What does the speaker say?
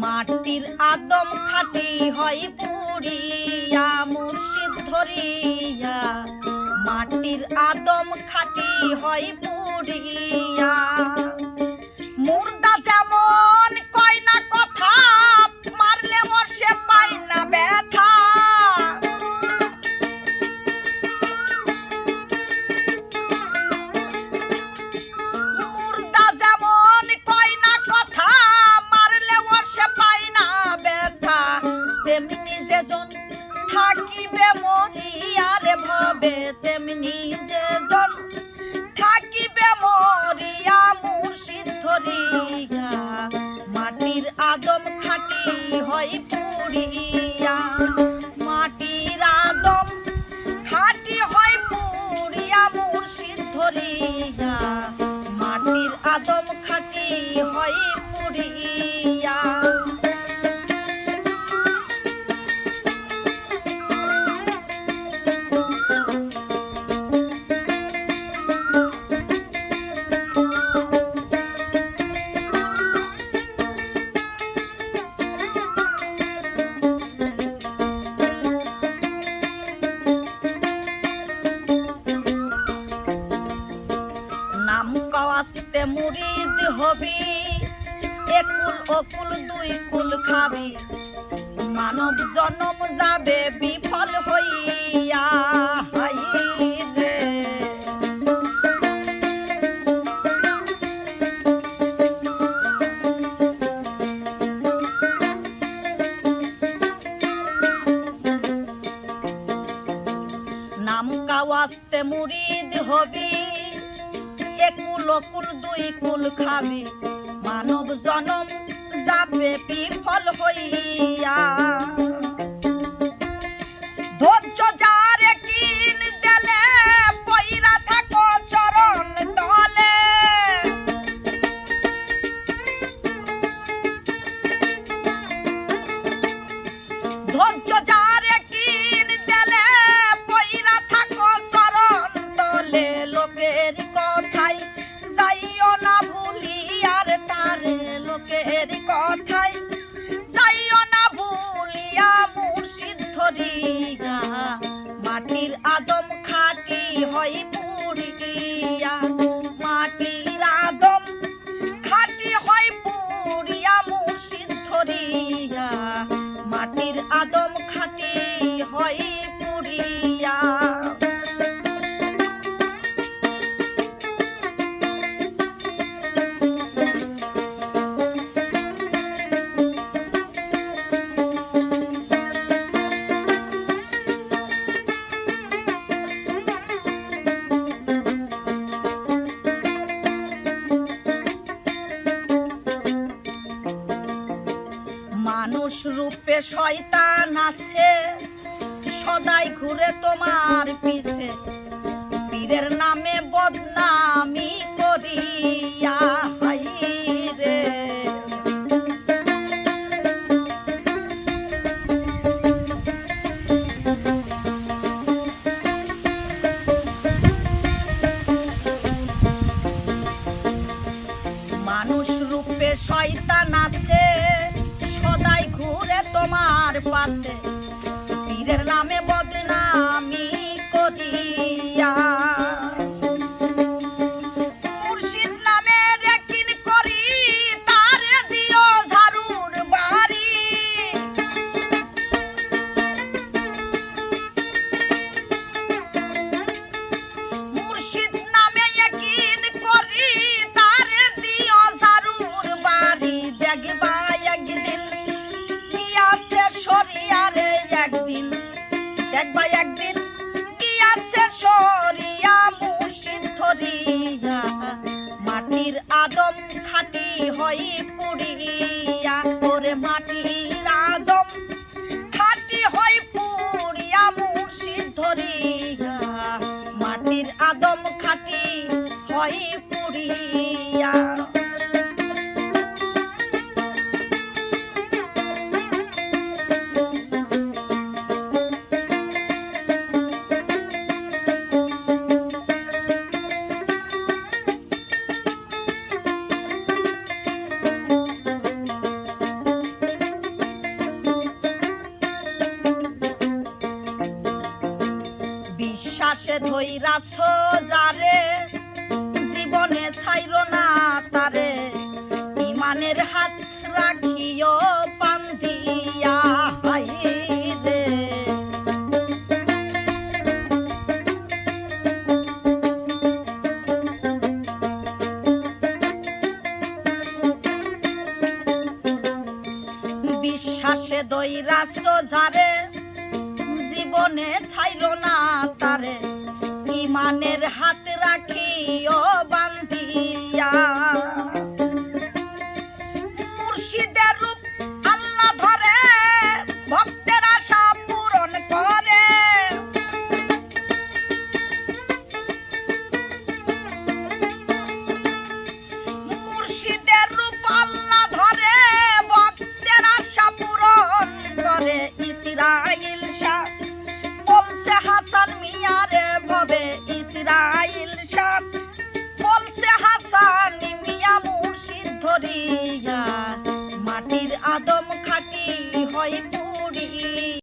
মাটির আদম খাটি হয় পুরিয়া মুর্শিদ ধরিয়া, মাটির আদম খাটি হয় পুরিয়া। মুর্দা যেমন কয় না কথা, মারলে মোর সে পায় না ব্যথা। মুর্দা যেমন কয় না কথা, মারলে মোর সে পায় না ব্যথা। তেমনি যেজন থাকিবে মরিয়ারে ভবে, তেমনি যেজন থাকিবে মরিয়া মুর্শিদ ধরিয়া। মাটির আদম খাটি হয় পুরিয়া, মাটির আদম খাটি হয় পুরিয়া মুর্শিদ ধরিয়া। মাটির আদম খাটি হয় পুরিয়া। নাম কওয়াস্তে মুরিদ হবি, একুল অকুল দুই কুল খাবি। মানব জনম যাবে বিফল হইয়া, হাই রে। নাম কাওয়াস্তে মুরিদ হবি, একুল অকুল দুই কুল খাবি। মানব জনম যাবে বিফল হইয়া। ধৈর্য যারে কিন দেলে, পইরা থাকো চরণ তলে। ধৈর্য যারে কিন দেলে, পইরা থাকো চরণ তলে। লোকের কথাই যাইও না ভুলিয়ার তারে, লোকের কথাই যাইও না ভুলিয়া মুর্শিদ ধরিয়া। মাটির আদম খাটি হয় পুরিয়া, মাটির আদম খাটি হয় পুরিয়া মুর্শিদ ধরিয়া। মাটির আদম খাটি হয় পুরিয়া। মানুষ রূপে শয়তান আছে, সদাই ঘুরে তোমার পিছে। পীরের নামে বদনামি করিয়া, হাই রে। মানুষ রূপে শয়তান আছে, সদাই ঘুরে তোমার পাশে। পীরের নামে বদনামি করিয়া, মুর্শিদ নামে রেকিন করি, তারে দিও ঝাড়ুর বাড়ি। মুর্শিদ নামে রেকিন করি, তারে দিও ঝাড়ুর বাড়ি। দেখবা একদিন কি আছে শরিয়ারে, একদিন দেখবা একদিন কি আছে শরিয়া মুর্শিদ ধরিয়া। মাটির আদম খাটি হয় পুরিয়া, ওরে মাটির আদম খাটি হয় পুরিয়া মুর্শিদ ধরিয়া। মাটির আদম খাটি হয় পুরিয়া। বিশ্বাসে ধইরাছ যারে জীবনে ছাইরো না তারে ইমানের হাত রাখিও পান দিয়া হাইরে বিশ্বাসে দইরাছ যারে জীবনে ছাইরো না তারে ইমানের হাত রাখিও বান্ধিয়া মুর্শিদের রূপ আল্লাহ ধরে ভক্তের আশা পূরণ করে মুর্শিদের রূপ আল্লাহ ধরে ভক্তের আশা পূরণ করে ইসরাইল শাহ বলছে হাসান মিয়ারে ভবে ইসরাইল শাহ বলছে হাসান মিয়া মুর্শিদ ধরিয়া মাটির আদম খাটি হয়